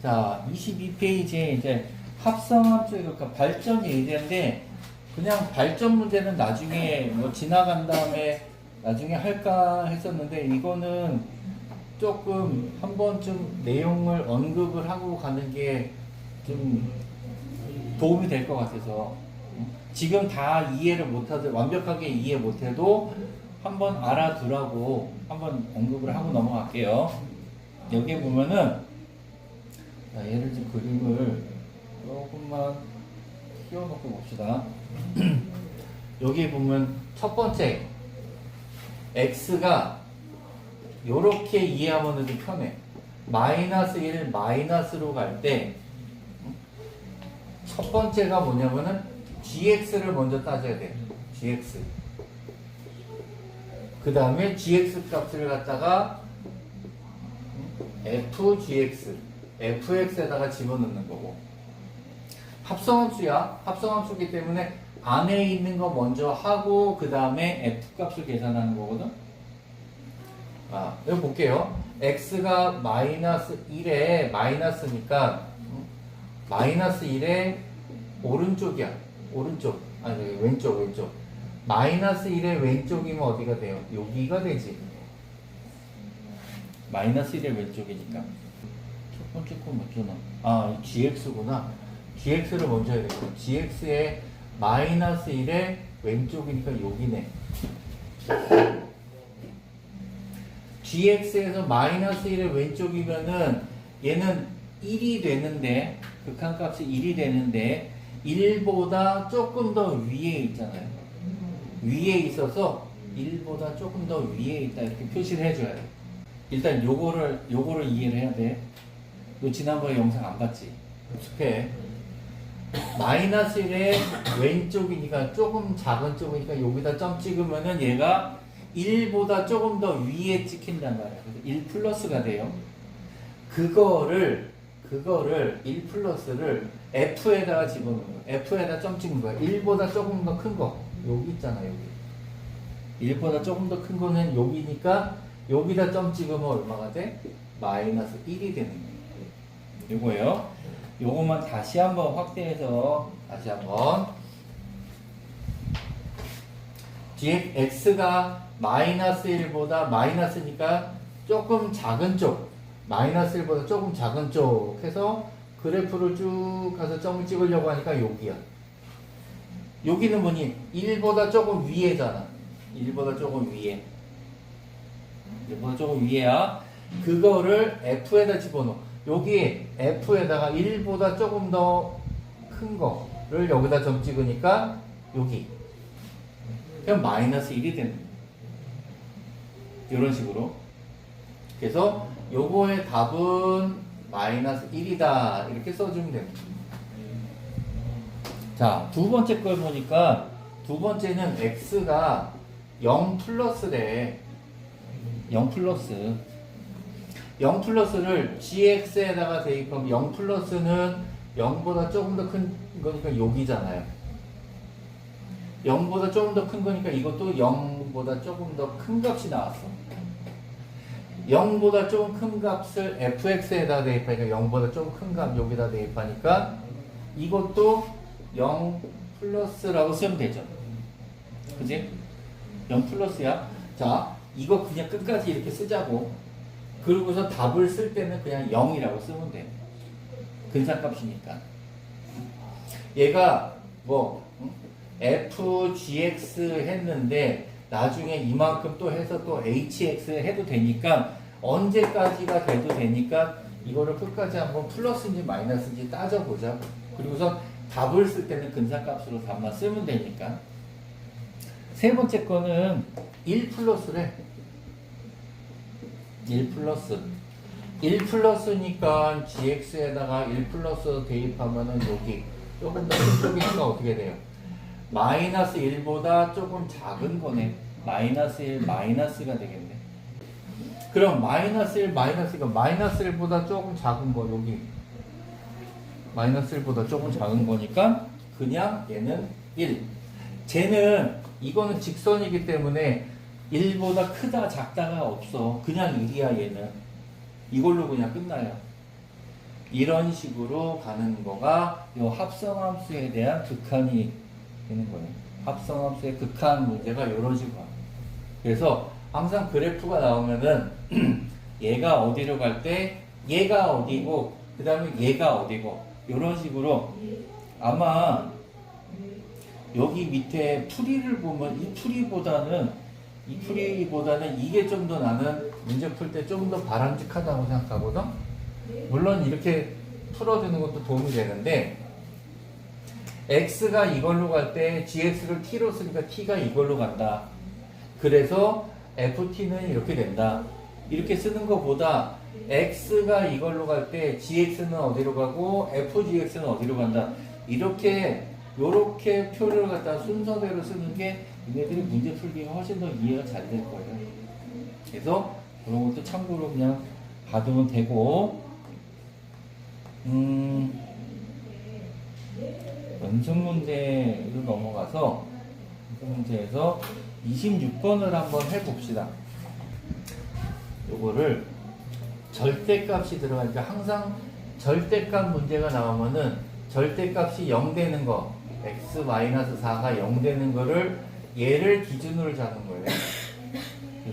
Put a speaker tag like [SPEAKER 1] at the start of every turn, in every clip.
[SPEAKER 1] 자, 22페이지에 이제 합성함수, 그러니까 발전이 있는데, 그냥 발전 문제는 나중에 뭐 지나간 다음에 나중에 할까 했었는데, 이거는 조금 한 번쯤 내용을 언급을 하고 가는 게 좀 도움이 될 것 같아서, 지금 다 이해를 못하도, 완벽하게 이해 못해도 한번 알아두라고 한번 언급을 하고 넘어갈게요. 여기에 보면은, 자, 예를 들어 그림을 조금만 띄워놓고 봅시다. 여기 보면 첫 번째 x가 요렇게 이해하면 좀 편해. 마이너스 1 마이너스로 갈 때 첫 번째가 뭐냐면은 gx를 먼저 따져야 돼. gx. 그 다음에 gx 값을 갖다가 fgx, fx에다가 집어넣는 거고. 합성함수야. 합성함수기 때문에 안에 있는 거 먼저 하고 그 다음에 f 값을 계산하는 거거든. 아, 여기 볼게요. x가 마이너스 1에 마이너스니까 마이너스 1에 오른쪽이야. 오른쪽. 아니, 왼쪽. 마이너스 1의 왼쪽이면 어디가 돼요? 여기가 되지. 마이너스 1의 왼쪽이니까. 첫 번째 거 맞잖아. 아, gx구나. gx를 먼저 해야 되겠다. gx의 마이너스 1의 왼쪽이니까 여기네. gx에서 마이너스 1의 왼쪽이면은 얘는 1이 되는데, 극한값이 1이 되는데 1보다 조금 더 위에 있잖아요. 위에 있어서 1보다 조금 더 위에 있다 이렇게 표시를 해줘야 돼. 일단 요거를 이해를 해야 돼. 너 지난번에 영상 안 봤지? 익숙해. 마이너스 1의 왼쪽이니까 조금 작은 쪽이니까 여기다 점 찍으면은 얘가 1보다 조금 더 위에 찍힌단 말이야. 그래서 1 플러스가 돼요. 그거를 1 플러스를 F에다가 집어넣는 거야. F에다 점 찍는 거야. 1보다 조금 더 큰 거. 여기 있잖아, 여기. 1보다 조금 더 큰 거는 여기니까 여기다 점 찍으면 얼마가 돼? 마이너스 1이 되는 거예요. 요거예요. 요것만 다시 한번 확대해서 다시 한번. x가 마이너스 1보다 마이너스니까 조금 작은 쪽, 마이너스 1보다 조금 작은 쪽 해서 그래프를 쭉 가서 점을 찍으려고 하니까 여기야. 여기는 뭐니? 1보다 조금 위에잖아. 1보다 조금 위에. 1보다 조금 위에야. 그거를 F에다 집어넣어. 여기 F에다가 1보다 조금 더 큰 거를 여기다 점 찍으니까 여기. 그럼 마이너스 1이 되는 거야. 이런 식으로. 그래서 요거의 답은 마이너스 1이다. 이렇게 써주면 됩니다. 자, 두 번째 걸 보니까 두 번째는 x가 0 플러스래. 0 플러스. 0 플러스를 gx에다가 대입하면 0 플러스는 0보다 조금 더 큰 거니까 여기잖아요. 0보다 조금 더 큰 거니까 이것도 0보다 조금 더 큰 값이 나왔어. 0보다 조금 큰 값을 fx에다 대입하니까 0보다 조금 큰 값 여기다 대입하니까 이것도 0 플러스라고 쓰면 되죠. 그지? 0 플러스야. 자, 이거 그냥 끝까지 이렇게 쓰자고. 그러고서 답을 쓸 때는 그냥 0이라고 쓰면 돼. 근사값이니까. 얘가 뭐 fgx 했는데 나중에 이만큼 또 해서 또 hx 해도 되니까 언제까지가 돼도 되니까 이거를 끝까지 한번 플러스인지 마이너스인지 따져보자. 그리고서 답을 쓸 때는 근사값으로 답만 쓰면 되니까. 세 번째 거는 1 플러스래. 1 플러스. 1 플러스니까 gx에다가 1 플러스 대입하면은 여기 조금 더 큰 쪽이니까 어떻게 돼요? 마이너스 1보다 조금 작은 거네. 마이너스 1 마이너스가 되겠네. 그럼 마이너스 1 마이너스가 마이너스 1보다 조금 작은 거 여기 마이너스 1보다 조금 작은 거니까 그냥 얘는 1. 쟤는 이거는 직선이기 때문에 1보다 크다 작다가 없어. 그냥 1이야 얘는. 이걸로 그냥 끝나요. 이런 식으로 가는 거가 요 합성함수에 대한 극한이 되는 거예요. 합성함수의 극한 문제가 이런 식으로 가요. 그래서 항상 그래프가 나오면은 얘가 어디로 갈 때 얘가 어디고 그 다음에 얘가 어디고 이런 식으로 아마 여기 밑에 풀이를 보면 이 풀이보다는 이게 좀 더 나는 문제 풀 때 좀 더 바람직하다고 생각하거든. 물론 이렇게 풀어주는 것도 도움이 되는데 x가 이걸로 갈 때 gx를 t로 쓰니까 t가 이걸로 간다. 그래서 ft는 이렇게 된다. 이렇게 쓰는 것보다 x가 이걸로 갈 때 gx는 어디로 가고 fgx는 어디로 간다. 요렇게 표를 갖다 순서대로 쓰는 게 얘네들이 문제 풀기에 훨씬 더 이해가 잘 될 거예요. 그래서 그런 것도 참고로 그냥 봐두면 되고, 연습 문제로 넘어가서 연습 문제에서 26번을 한번 해봅시다. 요거를 절대값이 들어가니까 항상 절대값 문제가 나오면은 절대값이 0 되는 거, x-4가 0 되는 거를 얘를 기준으로 잡는 거예요.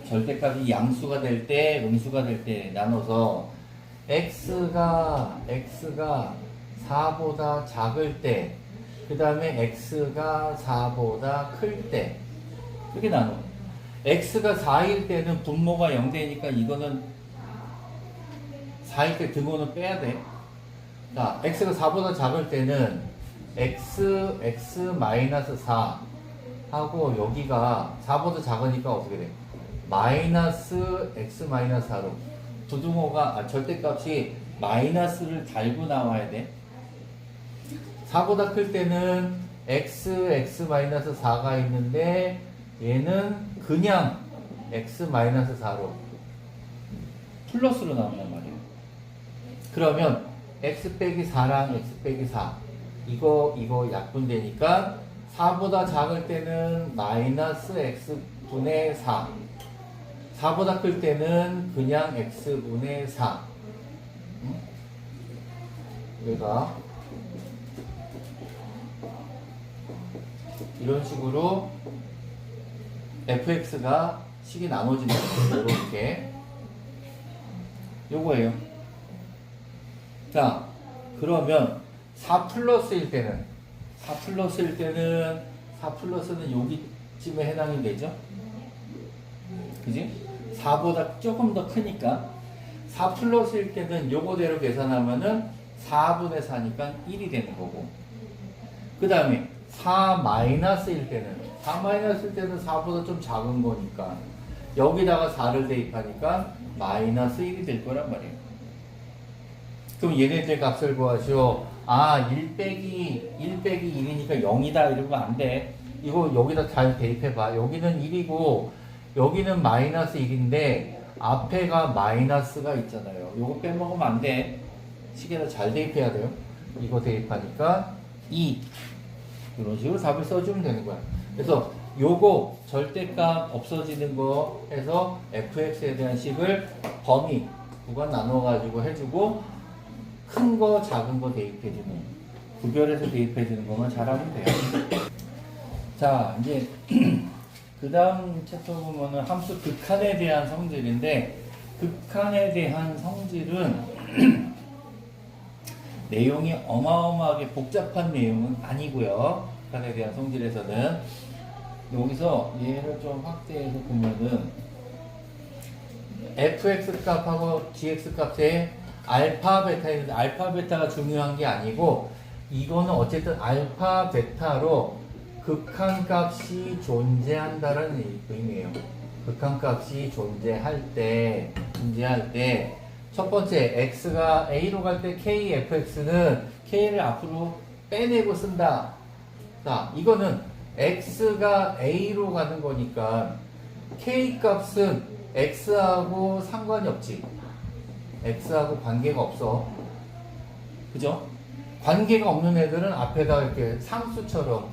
[SPEAKER 1] 절대값이 양수가 될 때, 음수가 될 때 나눠서 x가 4보다 작을 때, 그 다음에 x가 4보다 클 때, 이렇게 나눠. x가 4일 때는 분모가 0 되니까 이거는 4일 때 등호는 빼야 돼. 자, x가 4보다 작을 때는 x-4 하고 여기가 4보다 작으니까 어떻게 돼? 마이너스 x-4로 부등호가 절대값이 마이너스를 달고 나와야 돼. 4보다 클 때는 x-4가 있는데 얘는 그냥 x-4로 플러스로 나온단 말이에요. 그러면 x 빼기 4랑 x 빼기 4 이거 약분되니까 4보다 작을 때는 마이너스 x분의 4 4보다 클 때는 그냥 x분의 4 얘가 이런 식으로 fx가 식이 나눠지는 거예요. 이렇게 요거예요. 자, 그러면 4 플러스일 때는 4 플러스는 여기쯤에 해당이 되죠? 그지? 4보다 조금 더 크니까 4 플러스일 때는 요거대로 계산하면은 4분의 4니까 1이 되는 거고, 그 다음에 4 마이너스일 때는 4보다 좀 작은 거니까 여기다가 4를 대입하니까 마이너스 1이 될 거란 말이에요. 그럼 얘네들 값을 구하시오. 1 빼기 1이니까 0이다 이러면 안 돼. 이거 여기다 잘 대입해봐. 여기는 1이고 여기는 마이너스 1인데 앞에가 마이너스가 있잖아요. 요거 빼먹으면 안 돼. 식에다 잘 대입해야 돼요. 이거 대입하니까 2. 이런 식으로 답을 써주면 되는 거야. 그래서 요거 절대값 없어지는 거 해서 fx에 대한 식을 범위 구간 나눠가지고 해주고 큰 거 작은 거 대입해주는, 구별해서 대입해주는 것만 잘하면 돼요. 자, 이제 그 다음 챕터 보면은 함수 극한에 대한 성질인데, 극한에 대한 성질은 내용이 어마어마하게 복잡한 내용은 아니고요. 극한에 대한 성질에서는 여기서 얘를 좀 확대해서 보면은 fx 값하고 gx 값에 알파 베타 있는데 알파 베타가 중요한 게 아니고 이거는 어쨌든 알파 베타로 극한값이 존재한다는 의미예요. 극한값이 존재할 때 첫 번째 x가 a로 갈 때 kfx는 k를 앞으로 빼내고 쓴다. 자, 이거는 x가 a로 가는 거니까 k 값은 x하고 상관이 없지. x하고 관계가 없어. 그죠? 관계가 없는 애들은 앞에다 이렇게 상수처럼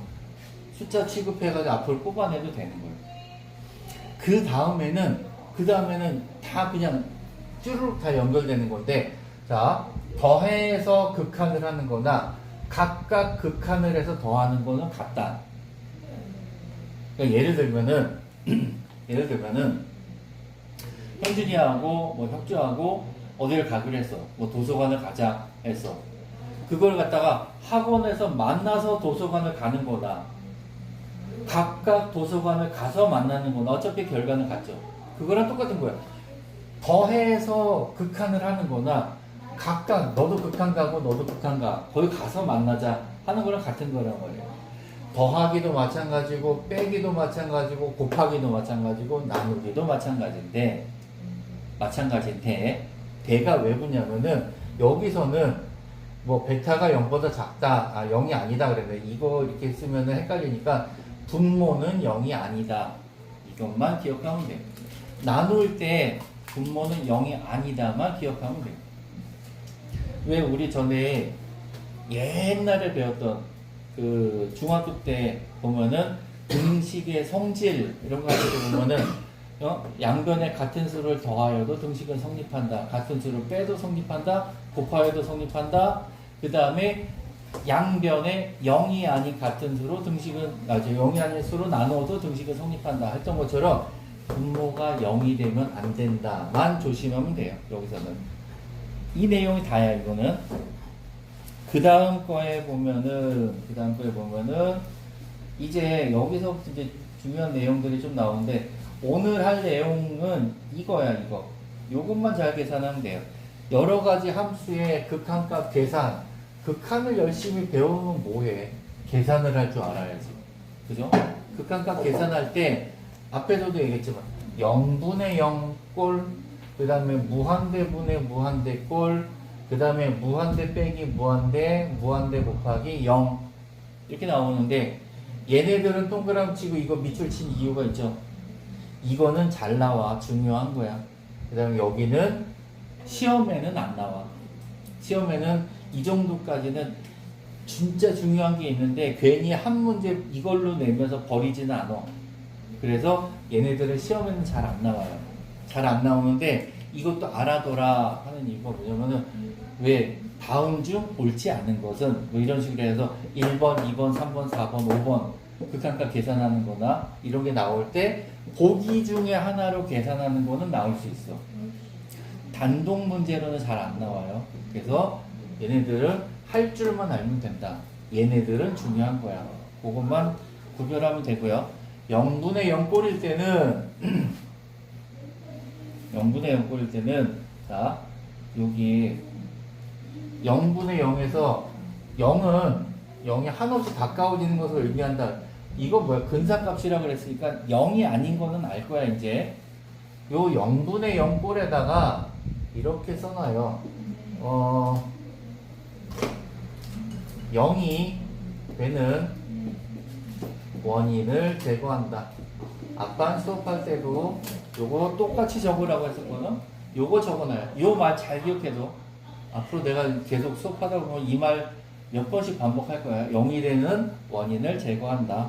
[SPEAKER 1] 숫자 취급해가지고 앞으로 뽑아내도 되는 거예요. 그 다음에는 다 그냥 쭈르륵 다 연결되는 건데, 자, 더해서 극한을 하는 거나 각각 극한을 해서 더하는 거는 같다. 그러니까 예를 들면은 형준이하고 뭐 혁주하고 어디를 가기로 했어. 뭐 도서관을 가자 했어. 그걸 갖다가 학원에서 만나서 도서관을 가는 거나 각각 도서관을 가서 만나는 거나 어차피 결과는 같죠. 그거랑 똑같은 거야. 더해서 극한을 하는 거나 각각 너도 극한 가고 너도 극한 가 거기 가서 만나자 하는 거랑 같은 거란 말이야. 더하기도 마찬가지고 빼기도 마찬가지고 곱하기도 마찬가지고 나누기도 마찬가지인데 대가 왜 붙냐면은 여기서는 뭐 베타가 0보다 작다 0이 아니다 그랬는데 이거 이렇게 쓰면은 헷갈리니까 분모는 0이 아니다 이것만 기억하면 돼. 나눌 때 분모는 0이 아니다만 기억하면 돼. 왜 우리 전에 옛날에 배웠던 그 중학교 때 보면은 등식의 성질 이런 거 가지고 보면은 양변에 같은 수를 더하여도 등식은 성립한다. 같은 수를 빼도 성립한다. 곱하여도 성립한다. 그 다음에 양변에 0이 아닌 같은 수로 등식은 0이 아닌 수로 나누어도 등식은 성립한다. 했던 것처럼 분모가 0이 되면 안 된다만 조심하면 돼요. 여기서는 이 내용이 다야. 이거는 그 다음 거에 보면은 이제 여기서부터 이제 중요한 내용들이 좀 나오는데 오늘 할 내용은 이거야. 요것만 잘 계산하면 돼요. 여러 가지 함수의 극한값 계산. 극한을 열심히 배우면 뭐해? 계산을 할 줄 알아야지. 그죠? 극한값 계산할 때 앞에서도 얘기했지만 0분의 0꼴 그 다음에 무한대분의 무한대꼴 그 다음에 무한대 빼기 무한대 곱하기 0 이렇게 나오는데 얘네들은 동그라미 치고 이거 밑줄 친 이유가 있죠. 이거는 잘 나와. 중요한 거야. 그 다음에 여기는 시험에는 안 나와. 시험에는 이 정도까지는 진짜 중요한 게 있는데 괜히 한 문제 이걸로 내면서 버리지는 않아. 그래서 얘네들은 시험에는 잘 안 나와요. 잘 안 나오는데 이것도 알아둬라 하는 이유가 뭐냐면은 왜 다음 중 옳지 않은 것은 뭐 이런 식으로 해서 1번, 2번, 3번, 4번, 5번 극한값 계산하는 거나 이런 게 나올 때 보기 중에 하나로 계산하는 거는 나올 수 있어. 단독 문제로는 잘 안 나와요. 그래서 얘네들은 할 줄만 알면 된다. 얘네들은 중요한 거야. 그것만 구별하면 되고요. 0분의 0 꼴일 때는 0분의 0 꼴일 때는 자 여기 0분의 0에서 0이 한없이 가까워지는 것을 의미한다. 이거 뭐야? 근사값이라고 그랬으니까 0이 아닌 거는 알 거야. 이제 요 0분의 0 꼴에다가 이렇게 써놔요. 0이 되는 원인을 제거한다. 아빠 수업할 때도 요거 똑같이 적으라고 했었거든. 요거 적어놔요. 요 말 잘 기억해줘. 앞으로 내가 계속 수업하다 보면 이 말 몇 번씩 반복할 거야. 0이 되는 원인을 제거한다.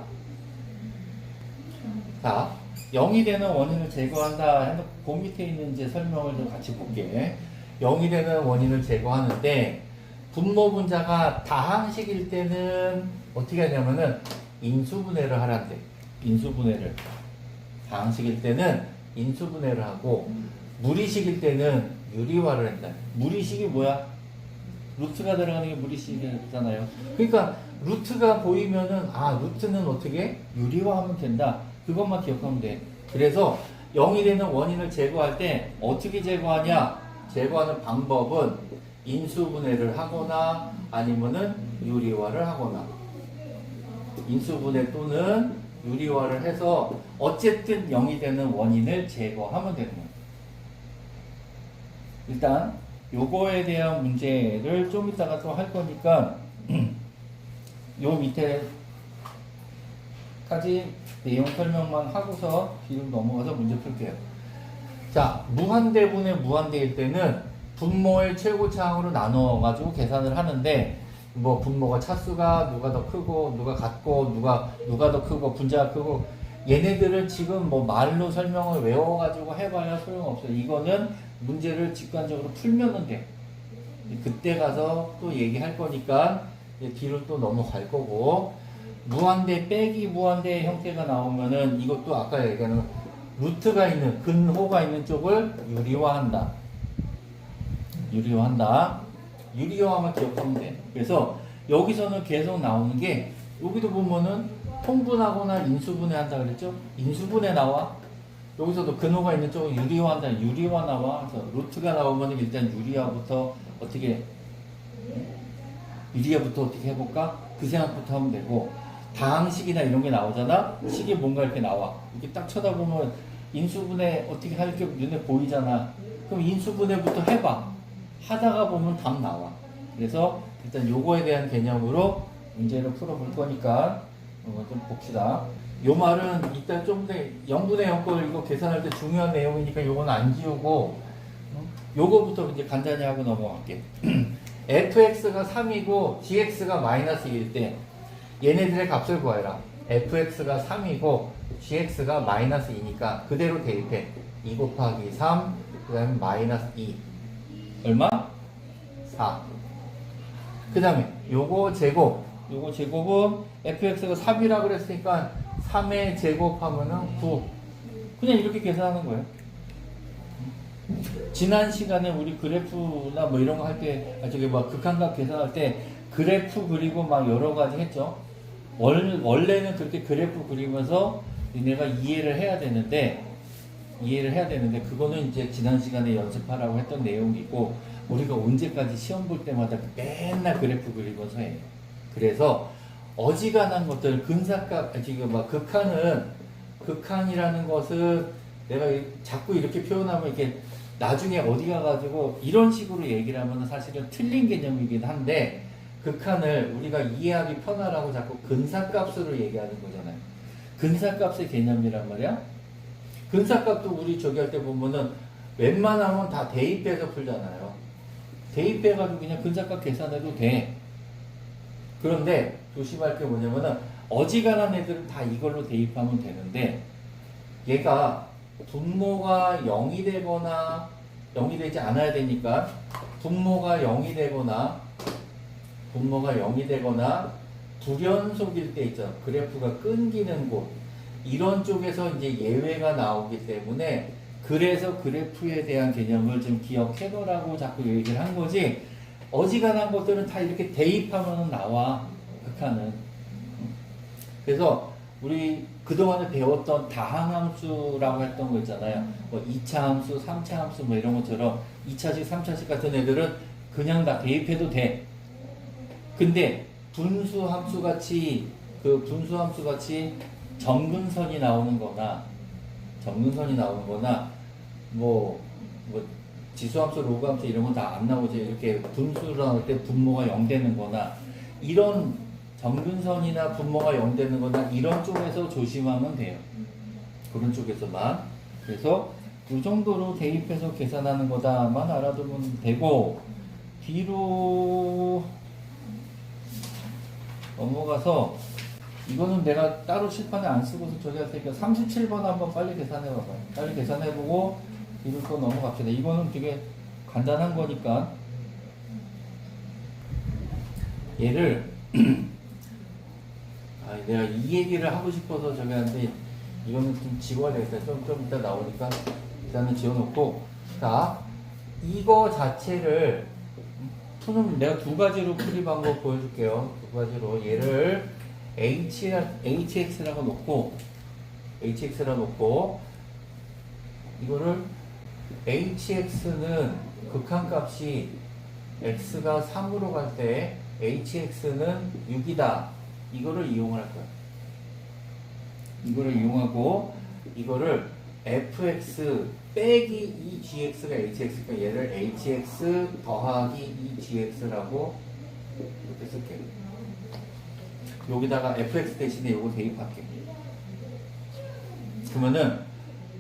[SPEAKER 1] 자, 0이 되는 원인을 제거한다 해서 그 밑에 있는 이제 설명을 좀 같이 볼게. 0이 되는 원인을 제거하는데 분모 분자가 다항식일 때는 어떻게 하냐면은 인수분해를 하란대. 인수분해를. 다항식일 때는 인수분해를 하고 무리식일 때는 유리화를 한다. 무리식이 뭐야? 루트가 들어가는 게 무리식이잖아요. 그러니까 루트가 보이면은 루트는 어떻게? 유리화하면 된다. 그것만 기억하면 돼. 그래서 0이 되는 원인을 제거할 때 어떻게 제거하냐? 제거하는 방법은 인수분해를 하거나 아니면은 유리화를 하거나 인수분해 또는 유리화를 해서 어쨌든 0이 되는 원인을 제거하면 되는 거예요. 일단 요거에 대한 문제를 좀 이따가 또 할 거니까 요 밑에까지 내용 설명만 하고서 뒤로 넘어가서 문제 풀게요. 자, 무한대분의 무한대일 때는 분모의 최고차항으로 나눠가지고 계산을 하는데 뭐 분모가 차수가 누가 더 크고 누가 같고 누가 더 크고 분자가 크고 얘네들은 지금 뭐 말로 설명을 외워가지고 해봐야 소용없어요. 이거는 문제를 직관적으로 풀면은 돼. 그때 가서 또 얘기할 거니까 뒤로 또 넘어갈 거고, 무한대 빼기 무한대 형태가 나오면은 이것도 아까 얘기하는 루트가 있는 근호가 있는 쪽을 유리화한다. 유리화하면 기억하면 돼. 그래서 여기서는 계속 나오는 게, 여기도 보면은 통분하거나 인수분해 한다 그랬죠? 인수분해 나와. 여기서도 근호가 있는 쪽을 유리화한다. 유리화 나와. 그래서 루트가 나오면 일단 유리화부터 어떻게 해볼까? 그 생각부터 하면 되고, 다항식이나 이런 게 나오잖아? 식이 뭔가 이렇게 나와. 이렇게 딱 쳐다보면 인수분해 어떻게 할 게 눈에 보이잖아. 그럼 인수분해부터 해봐. 하다가 보면 답 나와. 그래서 일단 요거에 대한 개념으로 문제를 풀어볼 거니까 좀 봅시다. 요 말은 이따 좀 더 0분의 0걸 이거 계산할 때 중요한 내용이니까 요건 안 지우고, 요거부터 이제 간단히 하고 넘어갈게. fx가 3이고 gx가 마이너스 1일 때 얘네들의 값을 구해라. fx가 3이고 gx가 마이너스 2니까 그대로 대입해. 2 곱하기 3, 그 다음에 마이너스 2. 얼마? 4. 그 다음에 요거 제곱은 fx가 3이라 그랬으니까 3의 제곱하면은 9. 그냥 이렇게 계산하는 거예요. 지난 시간에 우리 그래프나 뭐 이런 거 할 때, 저기 뭐 극한값 계산할 때 그래프 그리고 막 여러 가지 했죠. 원래는 그렇게 그래프 그리면서 니네가 이해를 해야 되는데, 그거는 이제 지난 시간에 연습하라고 했던 내용이고, 우리가 언제까지 시험 볼 때마다 맨날 그래프 그리면서 해요. 그래서 어지간한 것들, 지금 막 극한이라는 것은 내가 자꾸 이렇게 표현하면 이렇게 나중에 어디 가가지고 이런 식으로 얘기를 하면 사실은 틀린 개념이긴 한데, 극한을 우리가 이해하기 편하라고 자꾸 근사값으로 얘기하는 거잖아요. 근사값의 개념이란 말이야. 근사값도 우리 저기 할 때 보면은 웬만하면 다 대입해서 풀잖아요. 대입해가지고 그냥 근사값 계산해도 돼. 그런데 조심할 게 뭐냐면은 어지간한 애들은 다 이걸로 대입하면 되는데, 얘가 분모가 0이 되거나 0이 되지 않아야 되니까, 분모가 0이 되거나 불연속일 때 있죠. 그래프가 끊기는 곳. 이런 쪽에서 이제 예외가 나오기 때문에, 그래서 그래프에 대한 개념을 좀 기억해보라고 자꾸 얘기를 한 거지, 어지간한 것들은 다 이렇게 대입하면 나와, 극한은. 그래서 우리 그동안에 배웠던 다항함수라고 했던 거 있잖아요. 뭐 2차 함수, 3차 함수 뭐 이런 것처럼 2차식, 3차식 같은 애들은 그냥 다 대입해도 돼. 근데 분수함수 같이 점근선이 나오는 거나 뭐 지수함수, 로그함수 이런 건 다 안 나오죠. 이렇게 분수로 나올 때 분모가 0 되는 거나, 이런 점근선이나 분모가 0 되는 거나 이런 쪽에서 조심하면 돼요. 그런 쪽에서만. 그래서 이 정도로 대입해서 계산하는 거다만 알아두면 되고, 뒤로 넘어가서, 이거는 내가 따로 칠판에 안 쓰고서 저기 할 테니까 37번 한번 빨리 계산해봐봐요. 빨리 계산해보고 뒤로 또 넘어갑시다. 이거는 되게 간단한 거니까. 얘를 내가 이 얘기를 하고 싶어서 저기 하는데, 이거는 좀 지워야 되겠다. 좀 이따 나오니까 일단은 지워놓고, 자, 이거 자체를 내가 두 가지로 풀이 방법 보여줄게요. 두 가지로. 얘를 hx라고 놓고, 이거를 hx는 극한값이 x가 3으로 갈 때 hx는 6이다. 이거를 이용할 거야. 이거를 이용하고, 이거를 fx 빼기 2gx가 hx니까 얘를 hx 더하기 2gx라고 이렇게 쓸게. 여기다가 fx 대신에 이거 대입할게. 그러면은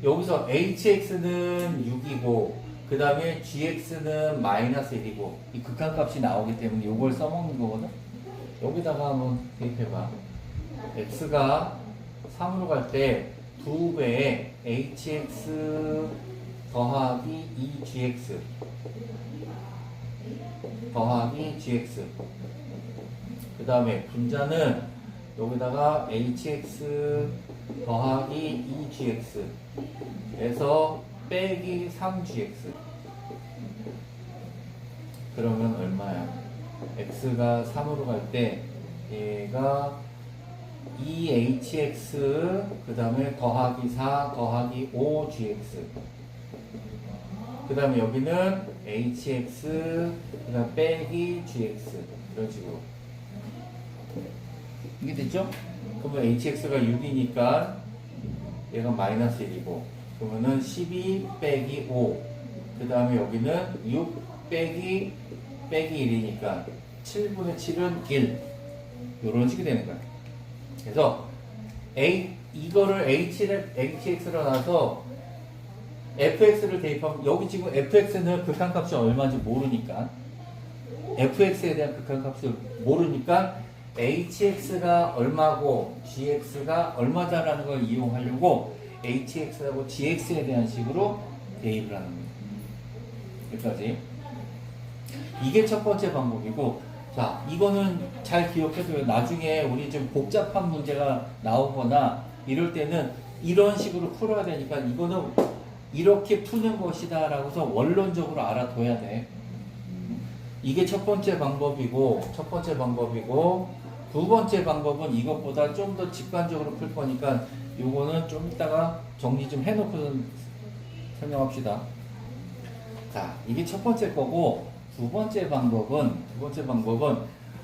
[SPEAKER 1] 여기서 hx는 6이고 그 다음에 gx는 마이너스 1이고 이 극한값이 나오기 때문에 이걸 써먹는 거거든. 여기다가 한번 대입해봐. x가 3으로 갈 때 2배의 hx 더하기 2gx 더하기 gx. 그 다음에 분자는 여기다가 hx 더하기 2gx 에서 빼기 3gx. 그러면 얼마야? x가 3으로 갈 때 얘가 2hx 그 다음에 더하기 4 더하기 5gx. 그 다음에 여기는 hx 그 다음 빼기 gx 이런 식으로 이게 됐죠? 그러면 hx가 6이니까 얘가 마이너스 1이고 그러면은 12 빼기 5 그 다음에 여기는 6 빼기 1이니까 7분의 7은 1 요런 식이 되는 거야. 그래서 이거를 hx로 놔서 fx를 대입하면 여기 지금 fx는 극한값이 얼마인지 모르니까 fx에 대한 극한값을 모르니까 hx가 얼마고 gx가 얼마다라는 걸 이용하려고 hx하고 gx에 대한 식으로 대입을 하는 거예요. 여기까지. 이게 첫 번째 방법이고, 자, 이거는 잘 기억해둬요. 나중에 우리 좀 복잡한 문제가 나오거나 이럴 때는 이런 식으로 풀어야 되니까 이거는 이렇게 푸는 것이다 라고서 원론적으로 알아둬야 돼. 이게 첫 번째 방법이고, 두 번째 방법은 이것보다 좀 더 직관적으로 풀 거니까 요거는 좀 이따가 정리 좀 해놓고 설명합시다. 자, 이게 첫 번째 거고, 두 번째 방법은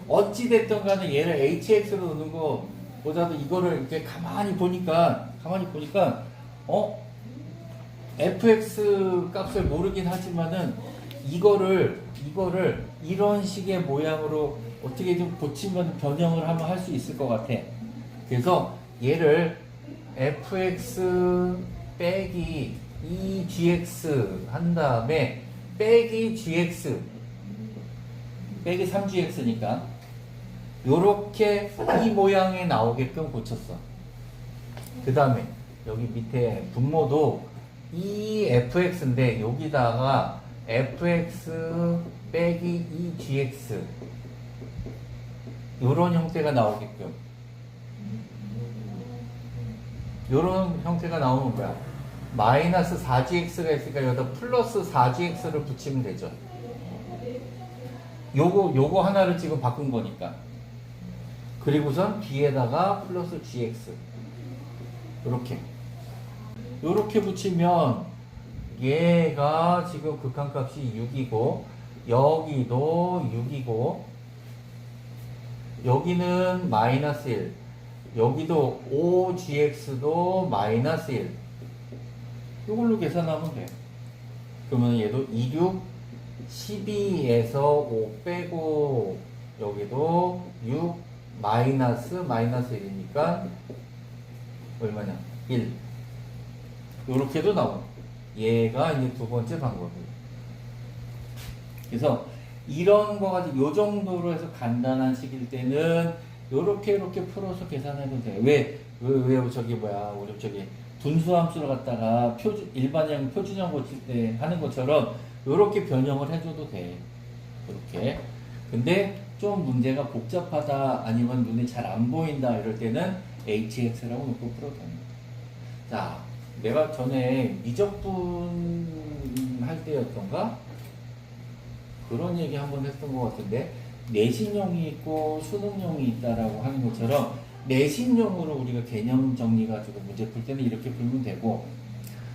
[SPEAKER 1] 어찌됐든 간에 얘를 hx로 놓는 거보다도 이거를 이렇게 가만히 보니까 fx 값을 모르긴 하지만은 이거를 이런 식의 모양으로 어떻게 좀 고치면 변형을 하면 할 수 있을 것 같아. 그래서 얘를 fx 빼기 2gx 한 다음에 빼기 gx 빼기 3gx니까 요렇게 이 모양에 나오게끔 고쳤어. 그 다음에 여기 밑에 분모도 이 fx인데 여기다가 fx 빼기 2gx 요런 형태가 나오게끔 요런 형태가 나오면 뭐야? 마이너스 4gx가 있으니까 여기다 플러스 4gx를 붙이면 되죠. 요거 하나를 지금 바꾼 거니까. 그리고선 뒤에다가 플러스 gx 요렇게 붙이면 얘가 지금 극한값이 6이고 여기도 6이고 여기는 마이너스 1 여기도 5gx도 마이너스 1 이걸로 계산하면 돼. 그러면 얘도 26 12에서 5 빼고 여기도 6 마이너스 1이니까 얼마냐? 1 요렇게도 나와. 얘가 이제 두 번째 방법이에요. 그래서 이런 거 가지고 요 정도로 해서 간단한 식일 때는 요렇게 풀어서 계산해도 돼. 왜 저기 우리 저기 분수함수를 갖다가 일반형 표준형 고칠 때 하는 것처럼 요렇게 변형을 해줘도 돼. 그렇게. 근데 좀 문제가 복잡하다 아니면 눈에 잘 안 보인다 이럴 때는 hx라고 놓고 풀어도 됩니다. 자, 내가 전에 미적분 할 때였던가? 그런 얘기 한번 했던 것 같은데 내신용이 있고 수능용이 있다라고 하는 것처럼 내신용으로 우리가 개념 정리가지고 문제 풀 때는 이렇게 풀면 되고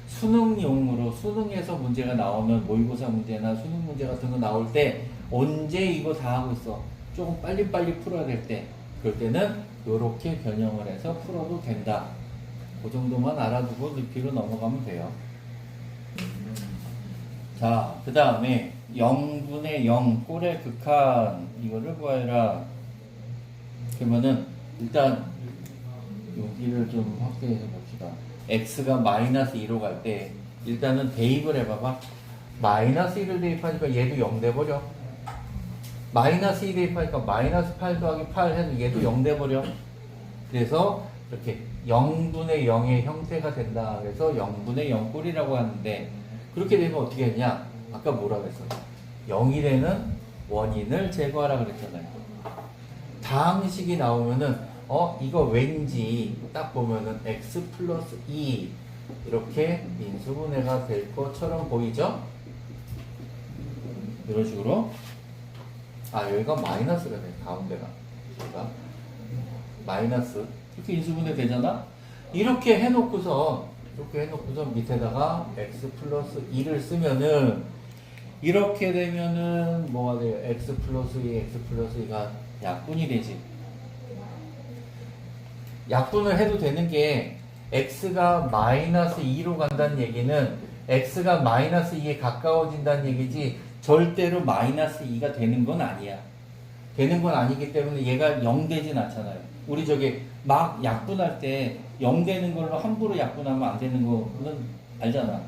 [SPEAKER 1] 수능용으로 수능에서 문제가 나오면 모의고사 문제나 수능 문제 같은 거 나올 때 언제 이거 다 하고 있어 조금 빨리 풀어야 될 때 그럴 때는 이렇게 변형을 해서 풀어도 된다. 그 정도만 알아두고 뒤로 넘어가면 돼요. 자, 그 다음에 0분의 0 꼴의 극한 이거를 구하여라. 그러면은 일단 여기를 좀 확대해서 봅시다. x가 마이너스 2로 갈 때 일단은 대입을 해봐봐. 마이너스 1을 대입하니까 얘도 0 돼버려. 마이너스 2 대입하니까 마이너스 8 더하기 8 해도 얘도 0 돼버려. 그래서 이렇게 0분의 0의 형태가 된다. 그래서 0분의 0 꼴이라고 하는데 그렇게 되면 어떻게 했냐? 아까 뭐라 그랬어? 0일에는 원인을 제거하라 그랬잖아요. 다항식이 나오면은 이거 왠지 딱 보면은 x 플러스 2 이렇게 인수분해가 될 것처럼 보이죠? 이런 식으로. 여기가 마이너스가 돼. 가운데가 여기가 마이너스 이렇게 인수분해 되잖아. 이렇게 해놓고서 밑에다가 x 플러스 2를 쓰면은 이렇게 되면은 뭐가 돼요? x 플러스 2가 약분이 되지. 약분을 해도 되는 게 x가 마이너스 2로 간다는 얘기는 x가 마이너스 2에 가까워진다는 얘기지 절대로 마이너스 2가 되는 건 아니야. 되는 건 아니기 때문에 얘가 0 되진 않잖아요. 우리 저기 막 약분할 때 0 되는 걸로 함부로 약분하면 안 되는 거는 알잖아.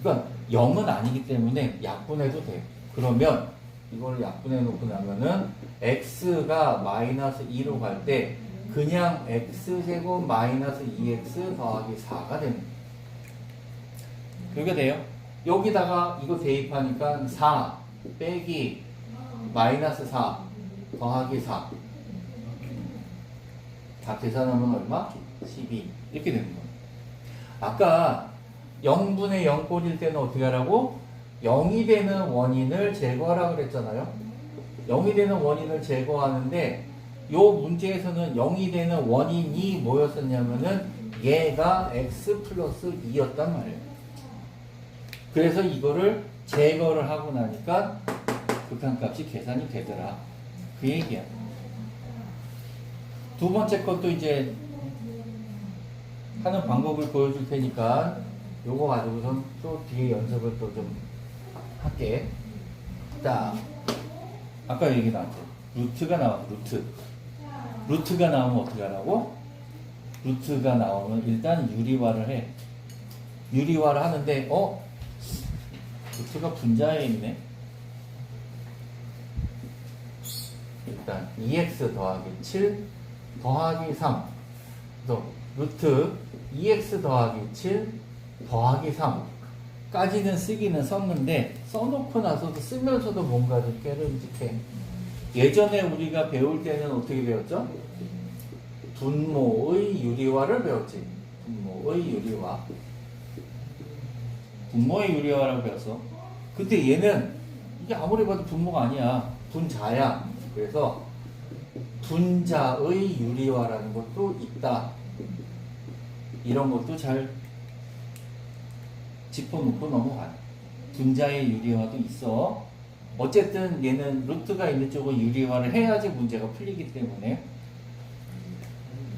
[SPEAKER 1] 그러니까 0은 아니기 때문에 약분해도 돼. 그러면 이걸 약분해 놓고 나면은 x가 마이너스 2로 갈 때 그냥 x제곱 마이너스 2x 더하기 4가 되는 거예요. 그게 돼요. 여기다가 이거 대입하니까 4 빼기 마이너스 4 더하기 4 다 계산하면 얼마? 12 이렇게 되는 거예요. 아까 0분의 0 꼴일 때는 어떻게 하라고? 0이 되는 원인을 제거하라 그랬잖아요. 0이 되는 원인을 제거하는데 요 문제에서는 0이 되는 원인이 뭐였었냐면은 얘가 x 플러스 2였단 말이에요. 그래서 이거를 제거를 하고 나니까 극한값이 계산이 되더라. 그 얘기야. 두 번째 것도 이제 하는 방법을 보여줄 테니까 요거 가지고선 또 뒤에 연습을 또 좀 할게. 자, 아까 얘기 나왔죠. 루트가 나왔어. 루트가 나오면 어떻게 하라고? 루트가 나오면 일단 유리화를 해. 유리화를 하는데 루트가 분자에 있네. 일단 2x 더하기 7 더하기 3. 그래서 루트 2x 더하기 7 더하기 3까지는 쓰기는 썼는데 써놓고 나서도 쓰면서도 뭔가 좀 깨름직해. 예전에 우리가 배울 때는 어떻게 배웠죠? 분모의 유리화를 배웠지. 분모의 유리화. 분모의 유리화라고 배웠어. 근데 얘는 이게 아무리 봐도 분모가 아니야. 분자야. 그래서 분자의 유리화라는 것도 있다. 이런 것도 잘 짚어놓고 넘어가요. 분자의 유리화도 있어. 어쨌든 얘는 루트가 있는 쪽은 유리화를 해야지 문제가 풀리기 때문에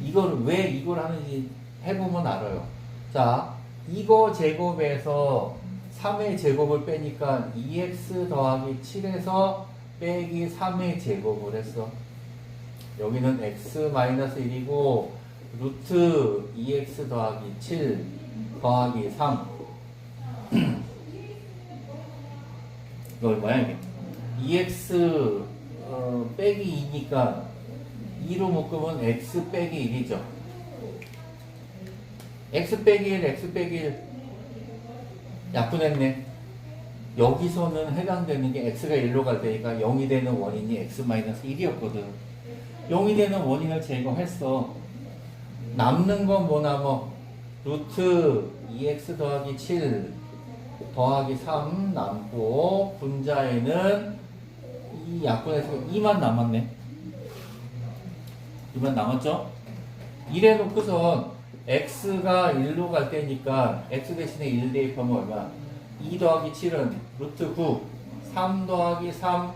[SPEAKER 1] 이걸 왜 이걸 하는지 해보면 알아요. 자, 이거 제곱에서 3의 제곱을 빼니까 2x 더하기 7에서 빼기 3의 제곱을 했어. 여기는 x-1이고 루트 2x 더하기 7 더하기 3 이거 얼마야 이게? 2x 빼기 2니까 2로 묶으면 x 빼기 1이죠. x 빼기 1, x 빼기 1 약분했네. 여기서는 해당되는 게 x가 1로 갈 때니까 0이 되는 원인이 x-1이었거든. 0이 되는 원인을 제거했어. 남는 건 뭐 남어? 루트 2x 더하기 7 더하기 3 남고 분자에는 이 약분해서 2만 남았네. 2만 남았죠? 이래 놓고선 x가 1로 갈 때니까 x 대신에 1 대입하면 얼마? 2 더하기 7은 루트 9 3 더하기 3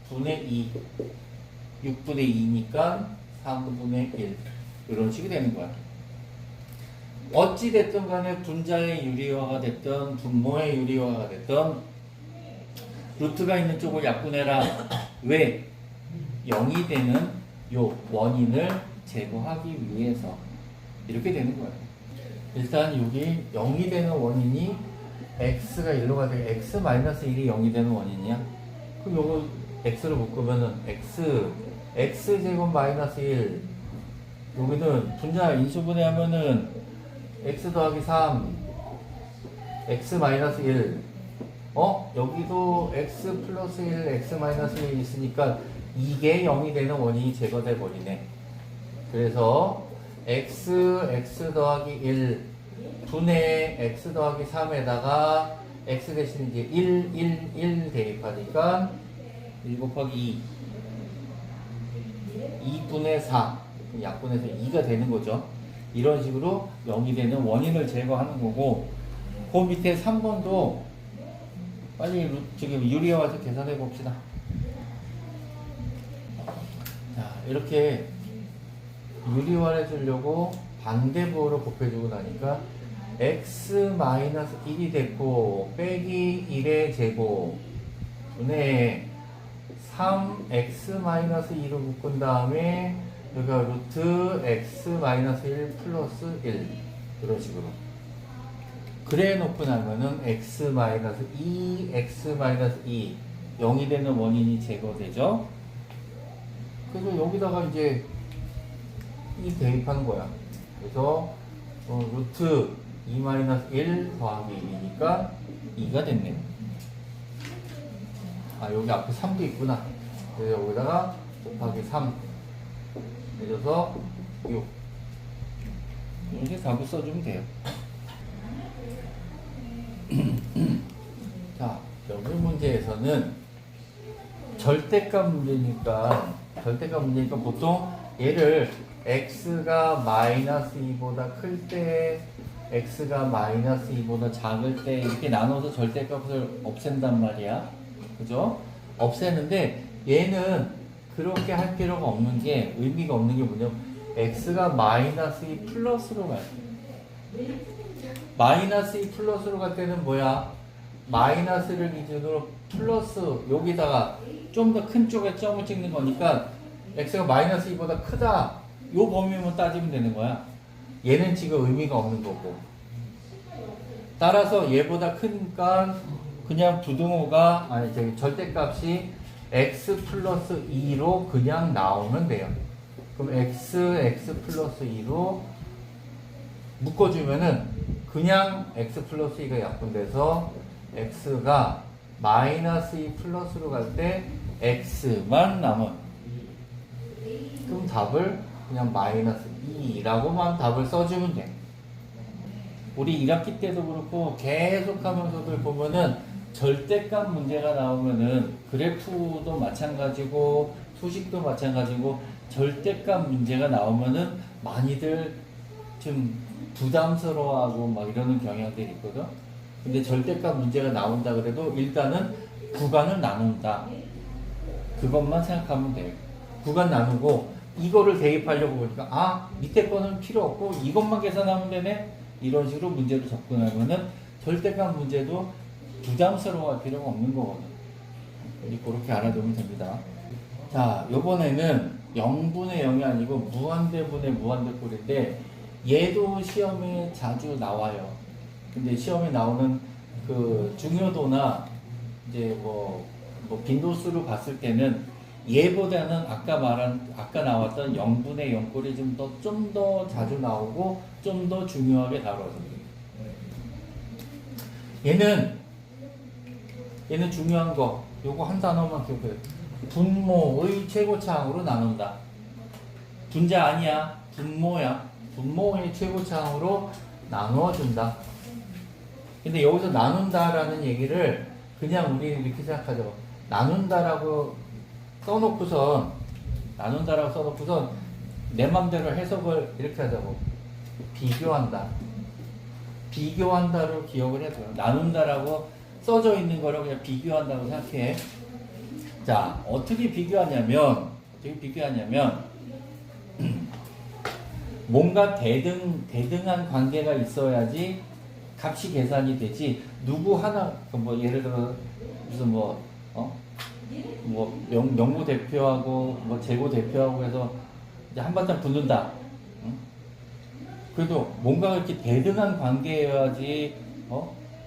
[SPEAKER 1] 분의 2 6분의 2니까 3분의 1 이런 식이 되는 거야. 어찌 됐든 간에 분자의 유리화가 됐든 분모의 유리화가 됐든 루트가 있는 쪽을 약분해라. 왜? 0이 되는 요 원인을 제거하기 위해서 이렇게 되는 거예요. 일단 여기 0이 되는 원인이 x가 1로 가야 돼. x-1이 0이 되는 원인이야. 그럼 요거 x를 묶으면은 x제곱 마이너스 1 여기는 분자 인수분해 하면은 x 더하기 3 x 마이너스 1 여기도 x 플러스 1, x 마이너스 1 있으니까 이게 0이 되는 원인이 제거돼 버리네. 그래서 x 더하기 1 분의 x 더하기 3에다가 x 대신 이제 1 대입하니까 1 곱하기 2분의 4 약분해서 2가 되는 거죠. 이런 식으로 0이 되는 원인을 제거하는 거고, 그 밑에 3번도 빨리 지금 유리화 와서 계산해 봅시다. 자, 이렇게 유리화해 주려고 반대부호로 곱해주고 나니까 x-1이 됐고 빼기 1의 제곱 분의 3x-2로 묶은 다음에 여기가 루트 x-1 플러스 1 이런 식으로 그래 놓고 나면은 x-2 x-2 0이 되는 원인이 제거되죠. 그래서 여기다가 이제 이 대입하는 거야. 그래서 루트 2-1 더하기 1이니까 2가 됐네. 아, 여기 앞에 3도 있구나. 그래서 여기다가 곱하기 3 내려서 6 이렇게 답을 써주면 돼요. 자, 여기 문제에서는 절대값 문제니까 보통 얘를 x가 마이너스 2보다 클 때, x가 마이너스 2보다 작을 때 이렇게 나눠서 절대값을 없앤단 말이야. 그죠? 없애는데 얘는 그렇게 할 필요가 없는 게, 의미가 없는 게 뭐냐면 x가 마이너스 2 플러스로 갈 때, 마이너스 2 플러스로 갈 때는 뭐야? 마이너스를 기준으로 플러스 여기다가 좀 더 큰 쪽에 점을 찍는 거니까 x가 마이너스 2보다 크다 요 범위만 따지면 되는 거야. 얘는 지금 의미가 없는 거고, 따라서 얘보다 크니까 그냥 부등호가 절대값이 x 플러스 2로 그냥 나오면 돼요. 그럼 x 플러스 2로 묶어주면은 그냥 x 플러스 2가 약분돼서 x가 마이너스 2 플러스로 갈 때 x만 남은, 그럼 답을 그냥 마이너스 2라고만 답을 써주면 돼. 우리 1학기 때도 그렇고 계속 하면서도 보면은 절대값 문제가 나오면은 그래프도 마찬가지고 수식도 마찬가지고 절대값 문제가 나오면은 많이들 좀 부담스러워하고 막 이러는 경향들이 있거든. 근데 절대값 문제가 나온다 그래도 일단은 구간을 나눈다. 그것만 생각하면 돼요. 구간 나누고 이거를 대입하려고 보니까 밑에 거는 필요 없고 이것만 계산하면 되네. 이런 식으로 문제로 접근하면은 절대값 문제도 부담스러워할 필요가 없는 거거든. 그렇게 알아두면 됩니다. 자, 요번에는 0분의 0이 아니고 무한대분의 무한대꼴인데 얘도 시험에 자주 나와요. 근데 시험에 나오는 그 중요도나 이제 뭐 빈도수로 봤을 때는 얘보다는 아까 나왔던 0분의 0꼴이 좀 더 자주 나오고 좀 더 중요하게 다뤄집니다. 얘는 중요한 거, 요거 한 단어만 기억해요. 분모의 최고차항으로 나눈다. 분자 아니야. 분모야. 분모의 최고차항으로 나누어준다. 근데 여기서 나눈다라는 얘기를 그냥 우리 이렇게 생각하죠. 나눈다라고 써놓고선 내 맘대로 해석을 이렇게 하자고. 비교한다로 기억을 해야 돼요. 나눈다라고 써져 있는 거를 그냥 비교한다고 생각해. 자, 어떻게 비교하냐면 뭔가 대등한 관계가 있어야지 값이 계산이 되지. 누구 하나, 예를 들어 무슨 영구 대표하고 재고 대표하고 해서 이제 한바탕 붙는다. 응? 그래도 뭔가 이렇게 대등한 관계여야지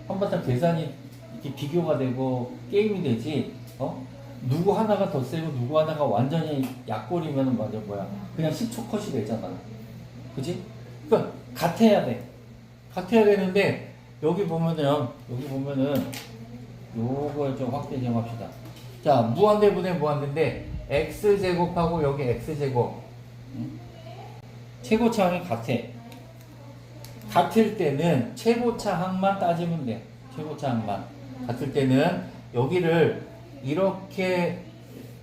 [SPEAKER 1] 한바탕 계산이 이렇게 비교가 되고 게임이 되지. 누구 하나가 더 세고 누구 하나가 완전히 약골이면 맞아 그냥 10초 컷이 되잖아. 그치? 그러니까 같아야 되는데 여기 보면은 요걸 좀 확대 좀 합시다. 자, 무한대분의 무한대인데 x제곱하고 여기 x제곱 최고차항이 같아. 같을 때는 최고차항만 따지면 돼. 최고차항만. 같을 때는 여기를 이렇게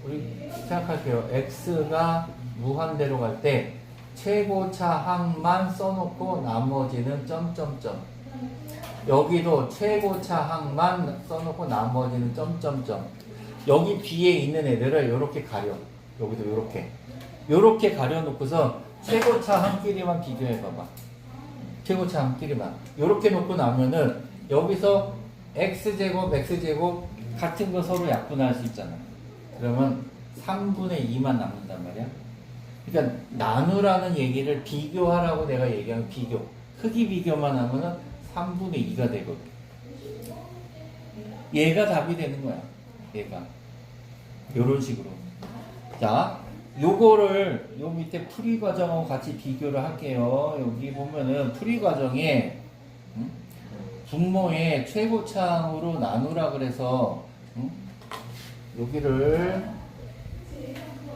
[SPEAKER 1] 우리 생각할게요. x가 무한대로 갈 때 최고차항만 써놓고 나머지는 점점점. 여기도 최고차항만 써놓고 나머지는 점점점. 여기 뒤에 있는 애들을 이렇게 가려. 여기도 이렇게 가려놓고서 최고차항끼리만 비교해봐봐. 최고차항끼리만. 이렇게 놓고 나면은 여기서 x제곱 같은 거 서로 약분할 수 있잖아. 그러면 3분의 2만 남는단 말이야. 그러니까 나누라는 얘기를 비교하라고 내가 얘기한 비교. 크기 비교만 하면은 3분의 2가 되거든. 얘가 답이 되는 거야. 얘가. 요런 식으로. 자, 요거를 요 밑에 풀이 과정하고 같이 비교를 할게요. 여기 보면은 풀이 과정에 분모의 최고차항으로 나누라 그래서 여기를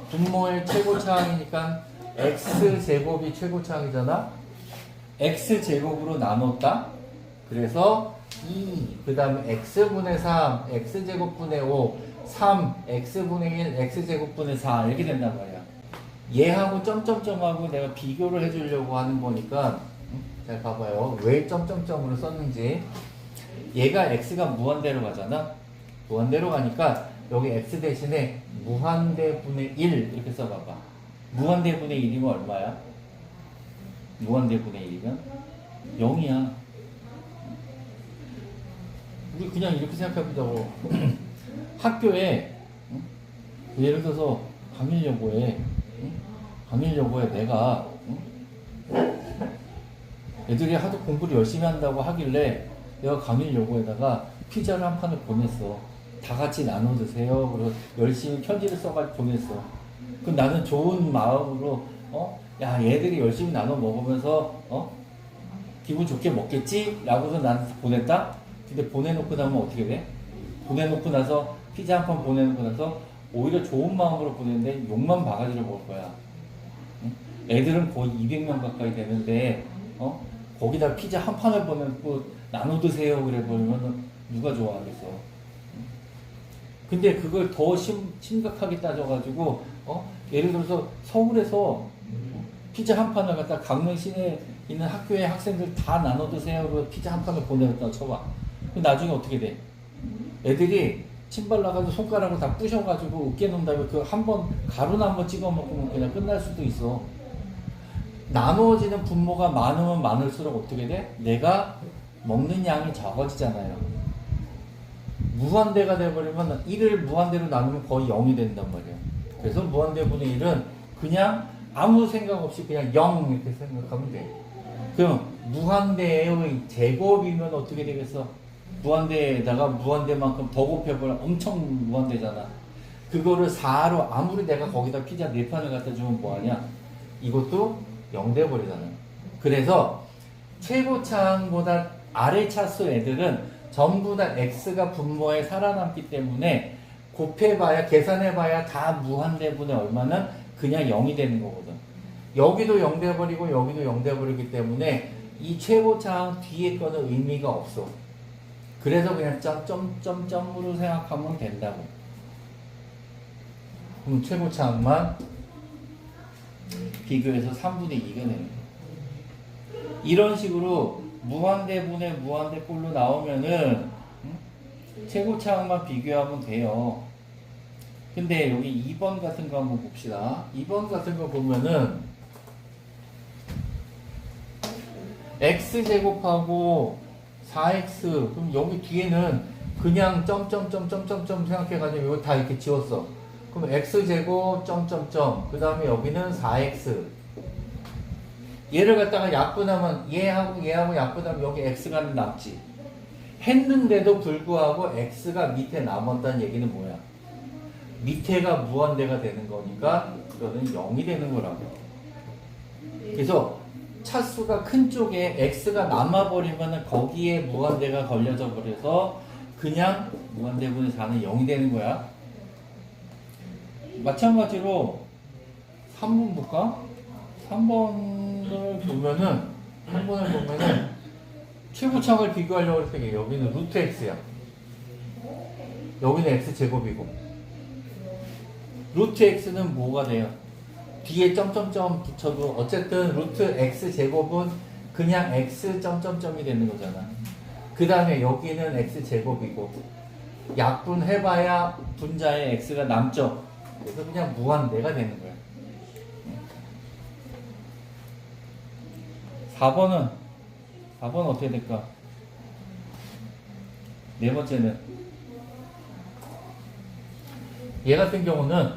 [SPEAKER 1] 분모의 최고차항이니까 x제곱이 최고차항이잖아. x제곱으로 나눴다. 그래서 2, 그 다음에 x분의 3, x제곱분의 5, 3, x분의 1, x제곱분의 4 이렇게 된단 말이야. 얘하고 점점점하고 내가 비교를 해주려고 하는 거니까 잘 봐봐요. 왜 점점점으로 썼는지. 얘가 x가 무한대로 가잖아. 무한대로 가니까 여기 x 대신에 무한대분의 1 이렇게 써봐봐. 무한대분의 1이면 얼마야? 무한대분의 1이면 0이야. 우리 그냥 이렇게 생각해보자고. 학교에 예를 들어서 강일여고에 내가 애들이 하도 공부를 열심히 한다고 하길래 내가 강일여고에다가 피자를 한 판을 보냈어. 다 같이 나눠 드세요. 그리고 열심히 편지를 써가지고 보냈어. 그럼 나는 좋은 마음으로 야 얘들이 열심히 나눠 먹으면서 기분 좋게 먹겠지? 라고서 나한테 보냈다? 근데 보내놓고 나면 어떻게 돼? 보내놓고 나서 피자 한 판 보내놓고 나서 오히려 좋은 마음으로 보냈는데 욕만 바가지를 먹을 거야. 응? 애들은 거의 200명 가까이 되는데 거기다 피자 한 판을 보내고 나눠 드세요 그래 보면 누가 좋아하겠어. 근데 그걸 더 심각하게 따져가지고 예를 들어서 서울에서 피자 한 판을 갖다 강릉 시내에 있는 학교의 학생들 다 나눠 드세요 그리고 피자 한 판을 보내줬다 쳐봐. 그럼 나중에 어떻게 돼? 애들이 침발 나가지고 손가락으로 다 부셔가지고 으깨 놓은 다음에 그 한 번 가루나 한번 찍어 먹으면 그냥 끝날 수도 있어. 나누어지는 분모가 많으면 많을수록 어떻게 돼? 내가 먹는 양이 적어지잖아요. 무한대가 돼버리면 1을 무한대로 나누면 거의 0이 된단 말이야. 그래서 무한대분의 1은 그냥 아무 생각 없이 그냥 0 이렇게 생각하면 돼. 그럼 무한대의 제곱이면 어떻게 되겠어? 무한대에다가 무한대만큼 더 곱해보면 엄청 무한대잖아. 그거를 4로 아무리 내가 거기다 피자 4판을 갖다 주면 뭐하냐? 이것도 0 돼버리잖아. 그래서 최고차항보다 아래 차수 애들은 전부 다 x가 분모에 살아남기 때문에 곱해봐야 계산해봐야 다 무한대분의 얼마는 그냥 0이 되는 거거든. 여기도 0 돼버리고 여기도 0 돼버리기 때문에 이 최고차항 뒤에 거는 의미가 없어. 그래서 그냥 점점점으로 생각하면 된다고. 그럼 최고차항만 비교해서 3분의 2가 되는 거야. 이런 식으로 무한대분의 무한대꼴로 나오면은 최고차항만 비교하면 돼요. 근데 여기 2번 같은 거 한번 봅시다. 2번 같은 거 보면은 x제곱하고 4x 그럼 여기 뒤에는 그냥 점점점점점점 생각해가지고 이거 다 이렇게 지웠어. 그럼 x제곱 점점점 그 다음에 여기는 4x 얘를 갖다가 약분하면 얘하고 약분하면 여기 x가 남지. 했는데도 불구하고 x가 밑에 남았다는 얘기는 뭐야? 밑에가 무한대가 되는 거니까 이거는 0이 되는 거라고. 그래서 차수가 큰 쪽에 x가 남아버리면 거기에 무한대가 걸려져 버려서 그냥 무한대분의 4는 0이 되는 거야. 마찬가지로 3번 볼까? 3번을 보면은 최고창을 비교하려고 할 때 여기는 루트 x야. 여기는 x제곱이고 루트 x는 뭐가 돼요? 뒤에 점점점 붙여도 어쨌든 루트 x제곱은 그냥 x 점점점이 되는 거잖아. 그 다음에 여기는 x제곱이고 약분해봐야 분자에 x가 남죠. 그래서 그냥 무한대가 되는 거야. 4번은 어떻게 될까? 네 번째는 얘 같은 경우는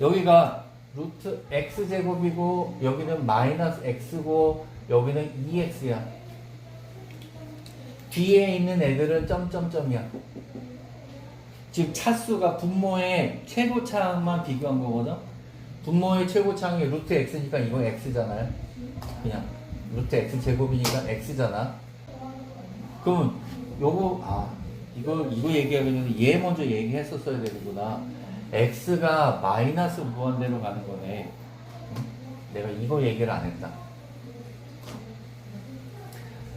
[SPEAKER 1] 여기가 루트 x제곱이고 여기는 마이너스 x고 여기는 2x야. 뒤에 있는 애들은 점점점이야. 지금 차수가 분모의 최고차만 비교한 거거든. 분모의 최고차이 루트 x니까 이거 x잖아요. 그냥 루트 x제곱이니까 x잖아. 그러면 요거 이거 얘기하기 전에 얘 먼저 얘기했었어야 되는구나. x가 마이너스 무한대로 가는 거네. 내가 이거 얘기를 안 했다.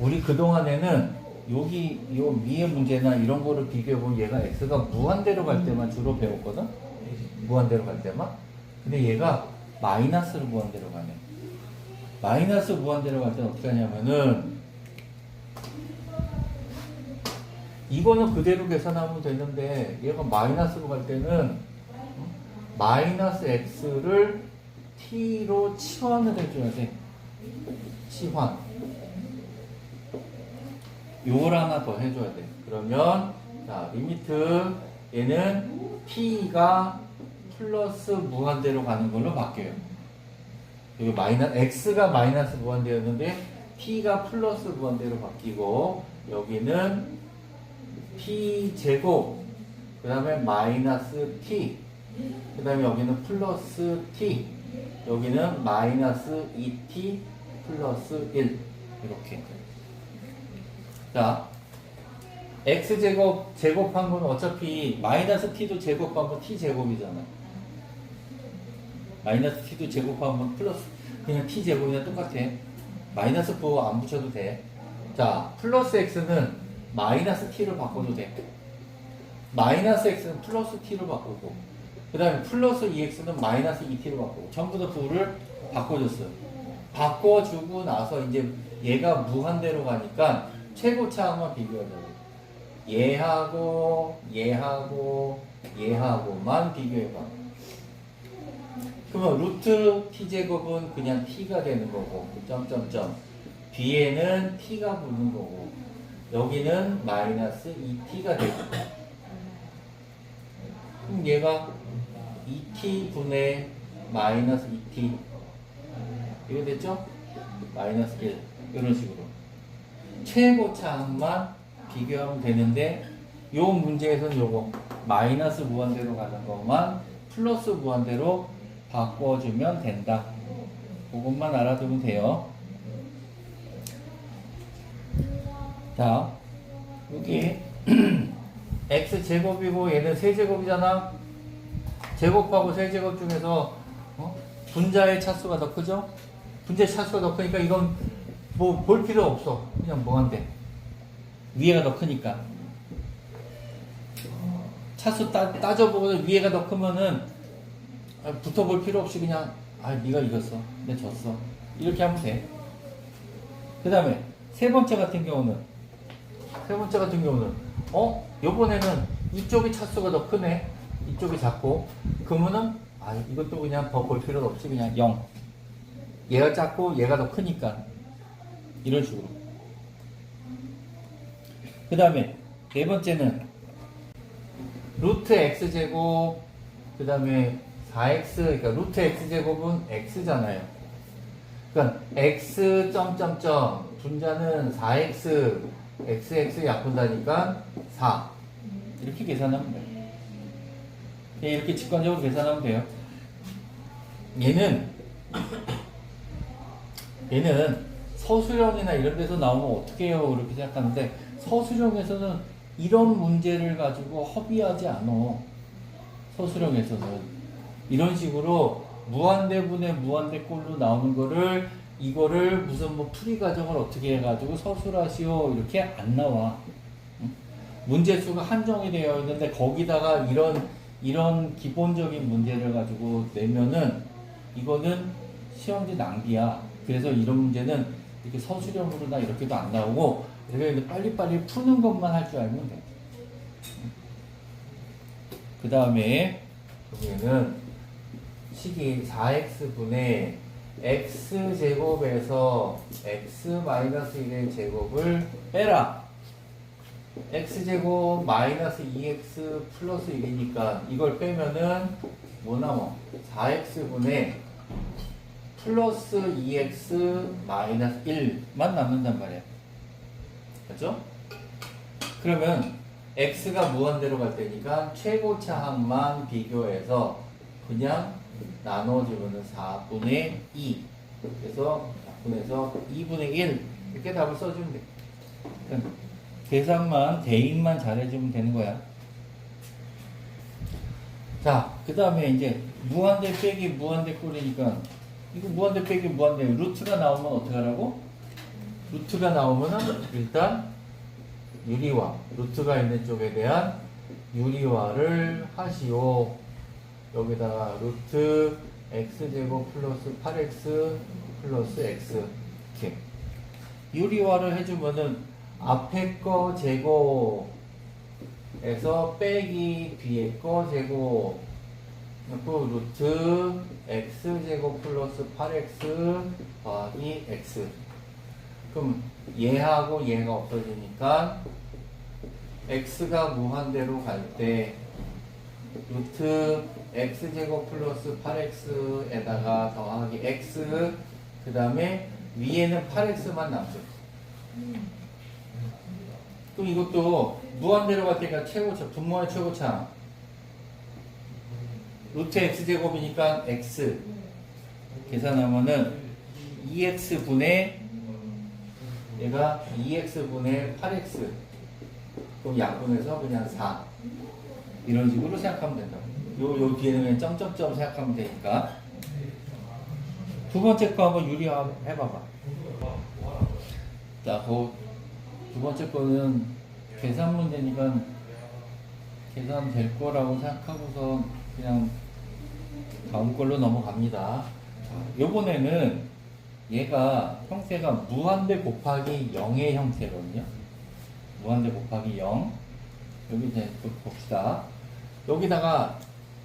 [SPEAKER 1] 우리 그동안에는 여기 요 위의 문제나 이런 거를 비교해보면 얘가 x가 무한대로 갈 때만 주로 배웠거든? 무한대로 갈 때만. 근데 얘가 마이너스로 무한대로 가네. 마이너스 무한대로 갈 때는 어떻게 하냐면은 이거는 그대로 계산하면 되는데 얘가 마이너스로 갈 때는 마이너스 x를 t로 치환을 해줘야 돼. 치환. 요걸 하나 더 해줘야 돼. 그러면 자 리미트 얘는 t가 플러스 무한대로 가는 걸로 바뀌어요. 여기 x가 마이너스 무한대였는데 t가 플러스 무한대로 바뀌고 여기는 t 제곱 그 다음에 마이너스 t 그 다음에 여기는 플러스 t 여기는 마이너스 2t 플러스 1 이렇게. 자 x제곱 제곱한 건 어차피 마이너스 t도 제곱하면 t제곱이잖아. 마이너스 t도 제곱하면 플러스 그냥 t제곱이랑 똑같아. 마이너스 9 안 붙여도 돼. 자 플러스 x는 마이너스 t로 바꿔도 돼. 마이너스 x는 플러스 t로 바꾸고 그 다음에 플러스 2x는 마이너스 2t로 바꾸고 전부 다 둘을 바꿔줬어요. 바꿔주고 나서 이제 얘가 무한대로 가니까 최고차항만 비교하자고. 얘하고만 비교해봐. 그러면 루트 t제곱은 그냥 t가 되는 거고 점점점 뒤에는 t가 붙는 거고 여기는 마이너스 2t가 되고 그럼 얘가 2t 분의 마이너스 2t 이거 됐죠? 마이너스 1 이런 식으로 최고차항만 비교하면 되는데 요 문제에서는 요거 마이너스 무한대로 가는 것만 플러스 무한대로 바꿔주면 된다. 그것만 알아두면 돼요. 자 여기 x제곱이고 얘는 세제곱이잖아. 제곱하고 세제곱 중에서 분자의 차수가 더 크죠? 분자의 차수가 더 크니까 이건 뭐 볼 필요 없어. 그냥 무한대. 위에가 더 크니까. 차수 따져보고 위에가 더 크면은 붙어볼 필요 없이 그냥 네가 이겼어. 내가 졌어. 이렇게 하면 돼. 그 다음에 세 번째 같은 경우는 요번에는 이쪽이 차수가 더 크네. 이쪽이 작고 그러면은 이것도 그냥 더 볼 필요 없이 그냥 0. 얘가 작고 얘가 더 크니까 이런 식으로. 그 다음에 네 번째는 루트 x제곱 그 다음에 4x 그러니까 루트 x제곱은 x잖아요. 그러니까 x 점점점 분자는 4x xx 약분다니까 4 이렇게 계산하면 돼요. 이렇게 직관적으로 계산하면 돼요. 얘는 서술형이나 이런 데서 나오면 어떻게 해요? 이렇게 생각하는데 서술형에서는 이런 문제를 가지고 허비하지 않아. 서술형에서는 이런 식으로 무한대분의 무한대꼴로 나오는 거를 이거를 무슨 뭐 풀이 과정을 어떻게 해가지고 서술하시오 이렇게 안 나와. 응? 문제 수가 한정이 되어 있는데 거기다가 이런 기본적인 문제를 가지고 내면은 이거는 시험지 낭비야. 그래서 이런 문제는 이렇게 서술형으로나 이렇게도 안 나오고 이렇게 빨리빨리 푸는 것만 할 줄 알면 돼. 그 다음에 여기는 식이 4x분의 x제곱에서 x-1의 제곱을 빼라. x제곱 마이너스 2x 플러스 1이니까 이걸 빼면은 뭐 남아? 4x분의 플러스 2x 마이너스 1만 남는단 말이야. 그렇죠? 그러면 x가 무한대로 갈 때니까 최고차항만 비교해서 그냥 나눠주면 4분의 2. 그래서 4분에서 2분의 1 이렇게 답을 써주면 돼. 계산만 대입만 잘해주면 되는 거야. 자, 그 다음에 이제 무한대 빼기 무한대 꼴이니까 이거 무한대 빼기 무한대 루트가 나오면 어떻게 하라고? 루트가 나오면은 일단 유리화, 루트가 있는 쪽에 대한 유리화를 하시오. 여기다가 루트 x제곱 플러스 8x 플러스 x 이렇게 유리화를 해주면은 앞에 거 제곱에서 빼기 뒤에 거 제곱 그리고 루트 x제곱 플러스 8x 더하기 x. 그럼 얘하고 얘가 없어지니까 x가 무한대로 갈 때 루트 x제곱 플러스 8x에다가 더하기 x 그 다음에 위에는 8x만 남죠. 그럼 이것도 무한대로 갈 때가 최고차, 분모의 최고차 루트 x제곱이니까 x 계산하면은 2x분의 얘가 2x분의 8x 그럼 약분해서 그냥 4 이런 식으로 생각하면 된다. 요 뒤에는 그냥 점점점 생각하면 되니까. 두 번째 거 한번 유리화 해봐봐. 자, 두 번째 거는 계산 문제니까 계산 될 거라고 생각하고서 그냥 다음 걸로 넘어갑니다. 요번에는 얘가 형태가 무한대 곱하기 0의 형태거든요. 무한대 곱하기 0. 여기 이제 봅시다. 여기다가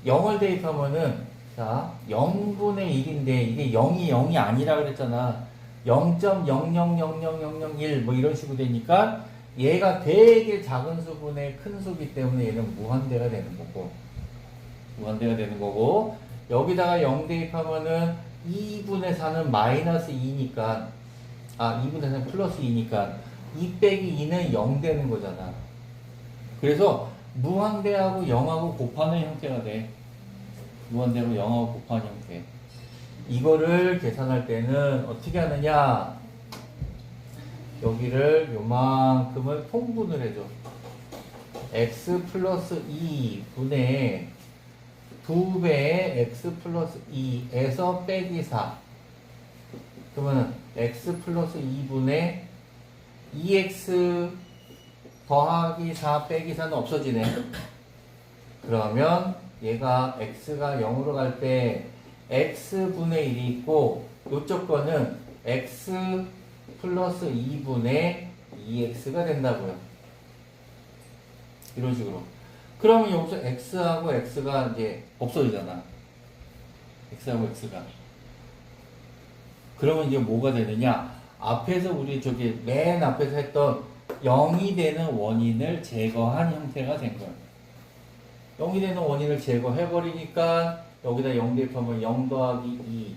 [SPEAKER 1] 0을 대입하면은 자 0분의 1인데 이게 0이 아니라 그랬잖아. 0.000001 뭐 이런 식으로 되니까 얘가 되게 작은 수분의 큰 수기 때문에 얘는 무한대가 되는 거고 여기다가 0 대입하면은 2분의 4는 마이너스 2니까 2분의 4는 플러스 2니까 2 빼기 2는 0 되는 거잖아. 그래서 무한대하고 0하고 곱하는 형태가 돼. 무한대로 0하고 곱하는 형태. 이거를 계산할 때는 어떻게 하느냐? 여기를 요만큼을 통분을 해줘. x 플러스 2분의 2배의 x 플러스 2에서 빼기 4. 그러면은 x 플러스 2분의 2x 더하기 4 빼기 4는 없어지네. 그러면 얘가 x가 0으로 갈 때 x분의 1이 있고 요쪽 거는 x 플러스 2분의 2x가 된다고요. 이런 식으로. 그러면 여기서 x하고 x가 이제 없어지잖아. x하고 x가. 그러면 이제 뭐가 되느냐? 앞에서 우리 저기 맨 앞에서 했던 0이 되는 원인을 제거한 형태가 된 거예요. 0이 되는 원인을 제거해버리니까 여기다 0 대입하면 0 더하기 2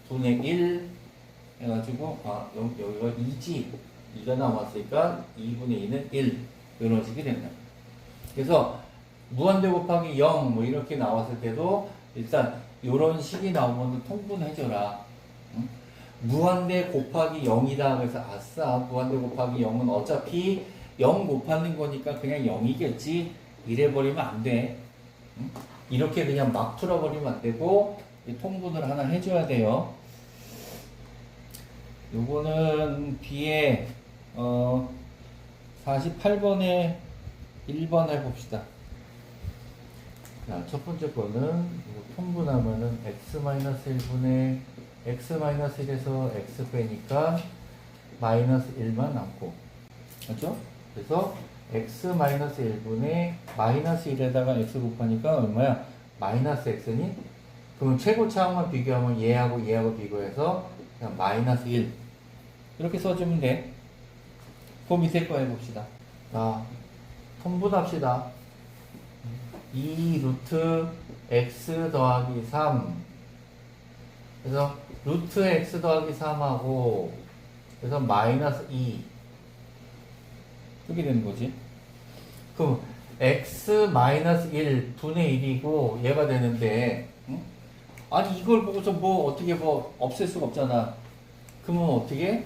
[SPEAKER 1] 분의 1 해가지고 여기가 2지 2가 남았으니까 2분의 2는 1 이런 식이 된다. 그래서 무한대 곱하기 0 뭐 이렇게 나왔을 때도 일단 이런 식이 나오면 통분해줘라. 응? 무한대 곱하기 0이다. 그래서 아싸, 무한대 곱하기 0은 어차피 0 곱하는 거니까 그냥 0이겠지. 이래버리면 안 돼. 응? 이렇게 그냥 막 풀어버리면 안 되고 이 통분을 하나 해줘야 돼요. 요거는 뒤에 48번에 1번 해봅시다. 자, 첫 번째 거는 이거 통분하면은 x-1분의 x-1에서 x 빼니까 마이너스 1만 남고, 맞죠? 그래서 x-1분의 마이너스 1에다가 x 곱하니까 얼마야? 마이너스 x니? 그러면 최고차항만 비교하면 얘하고 얘하고 비교해서 그냥 마이너스 1 이렇게 써주면 돼. 그 밑에 거 해봅시다. 자, 통분합시다. 2 루트 x 더하기 3. 그래서 루트 x 더하기 3하고 그래서 마이너스 2 이렇게 되는 거지. 그럼 x 마이너스 1 분의 1이고 얘가 되는데, 응? 아니 이걸 보고서 뭐 어떻게 뭐 없앨 수가 없잖아. 그러면 어떻게?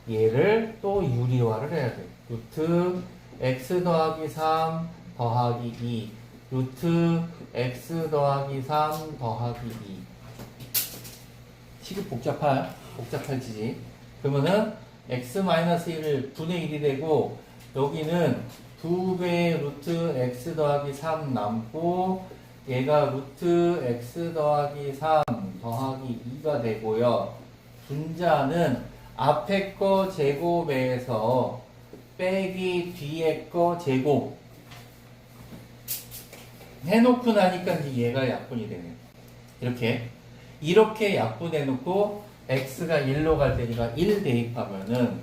[SPEAKER 1] 얘를 또 유리화를 해야 돼. 루트 x 더하기 3 더하기 2 루트 x 더하기 3 더하기 2. 식이 복잡할지지. 그러면은 x-1 분의 1이 되고 여기는 2배 루트 x 더하기 3 남고 얘가 루트 x 더하기 3 더하기 2가 되고요. 분자는 앞에 거 제곱에서 빼기 뒤에 거 제곱 해놓고 나니까 이제 얘가 약분이 되네. 이렇게 약분해놓고 x가 1로 갈 테니까 1 대입하면은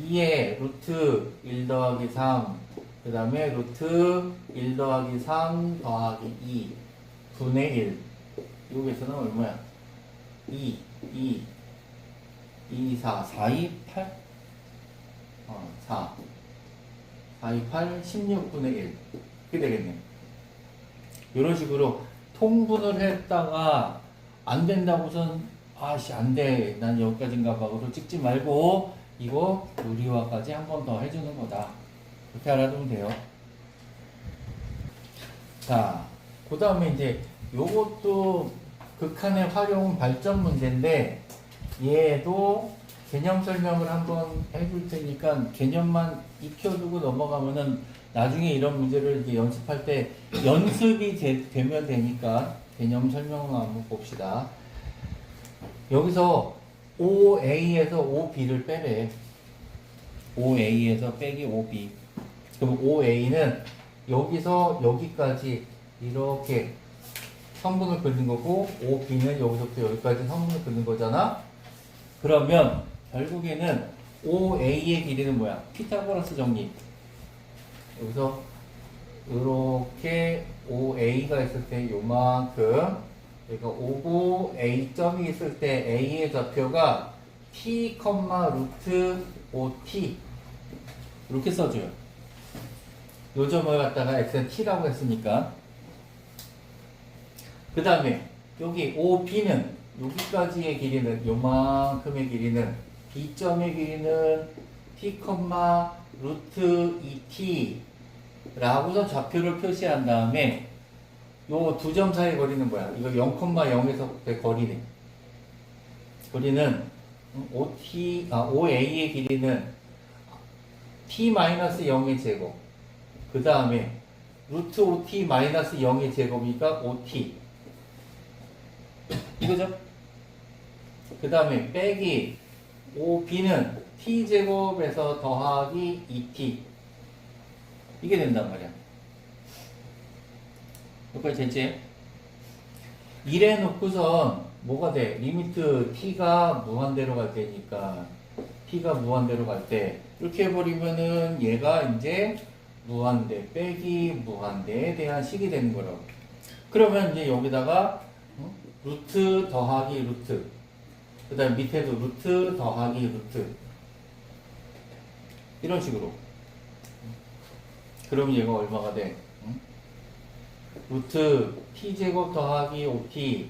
[SPEAKER 1] 2에 루트 1 더하기 3 그 다음에 루트 1 더하기 3 더하기 2 분의 1 여기서는 얼마야? 2 4 4, 2, 8 4 2, 8 16분의 1 이렇게 되겠네. 이런 식으로 통분을 했다가 안 된다고선 아씨 안 돼 난 여기까지인가 봐 그러고 찍지 말고 이거 유리화까지 한 번 더 해주는 거다. 그렇게 알아두면 돼요. 자, 그 다음에 이제 요것도 극한의 활용 발전 문제인데 얘도 개념 설명을 한번 해줄 테니까 개념만 익혀두고 넘어가면은 나중에 이런 문제를 이제 연습할 때 연습이 되면 되니까 개념 설명을 한번 봅시다. 여기서 OA에서 OB를 빼래. OA에서 빼기 OB. 그럼 OA는 여기서 여기까지 이렇게 성분을 긋는 거고 OB는 여기서부터 여기까지 성분을 긋는 거잖아. 그러면 결국에는 OA의 길이는 뭐야? 피타고라스 정리. 여기서 이렇게 OA가 있을 때 요만큼 그러니까 오고 A점이 있을 때 A의 좌표가 T, 루트 OT 이렇게 써줘요. 요 점을 갖다가 X는 T라고 했으니까 그 다음에 여기 OB는 여기까지의 길이는 요만큼의 길이는 B점의 길이는 T, 루트 2T 라고서 좌표를 표시한 다음에 요 두 점 사이 거리는 뭐야? 이거 0,0에서부터의 거리네. 거리는 OA의 길이는 T-0의 제곱. 그 다음에 루트 OT-0의 제곱이니까 OT. 이거죠? 그 다음에 빼기 OB는 T제곱에서 더하기 2T. 이게 된단 말이야. 여기까지 됐지? 이래 놓고선 뭐가 돼? 리미트 t가 무한대로 갈 때니까 t가 무한대로 갈 때 이렇게 해버리면은 얘가 이제 무한대 빼기 무한대에 대한 식이 되는 거라고. 그러면 이제 여기다가 루트 더하기 루트 그 다음 밑에도 루트 더하기 루트 이런 식으로. 그럼 얘가 얼마가 돼? 루트 t제곱 더하기 5t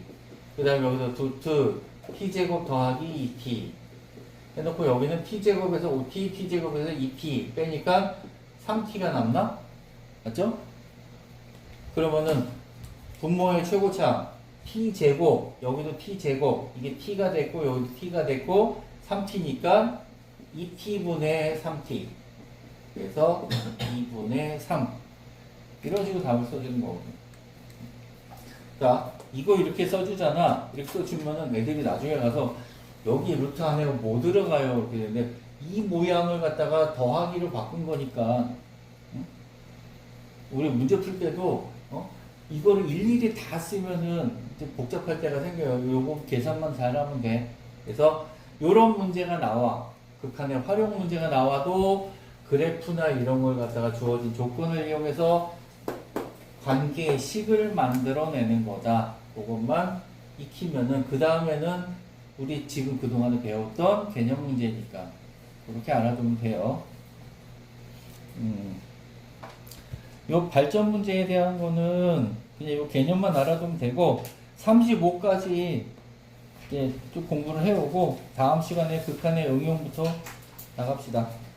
[SPEAKER 1] 그 다음에 여기서 루트 t제곱 더하기 2t 해놓고 여기는 t제곱에서 5t, t제곱에서 2t 빼니까 3t가 남나? 맞죠? 그러면은 분모의 최고차 t제곱, 여기도 t제곱, 이게 t가 됐고 여기도 t가 됐고 3t니까 2t분의 3t 그래서 2분의 3 이런 식으로 답을 써주는 거거든요. 자, 이거 이렇게 써주잖아. 이렇게 써주면은 애들이 나중에 가서 여기 루트 안에 뭐 들어가요? 이렇게 되는데 이 모양을 갖다가 더하기로 바꾼 거니까 응? 우리 문제 풀 때도 이거를 일일이 다 쓰면은 이제 복잡할 때가 생겨요. 요거 계산만 잘하면 돼. 그래서 요런 문제가 나와. 극한의 활용 문제가 나와도 그래프나 이런 걸 갖다가 주어진 조건을 이용해서 관계의 식을 만들어내는 거다. 그것만 익히면은 그 다음에는 우리 지금 그동안에 배웠던 개념 문제니까 그렇게 알아두면 돼요. 요 발전 문제에 대한 거는 그냥 요 개념만 알아두면 되고 35까지 이제 좀 공부를 해오고 다음 시간에 극한의 응용부터 나갑시다.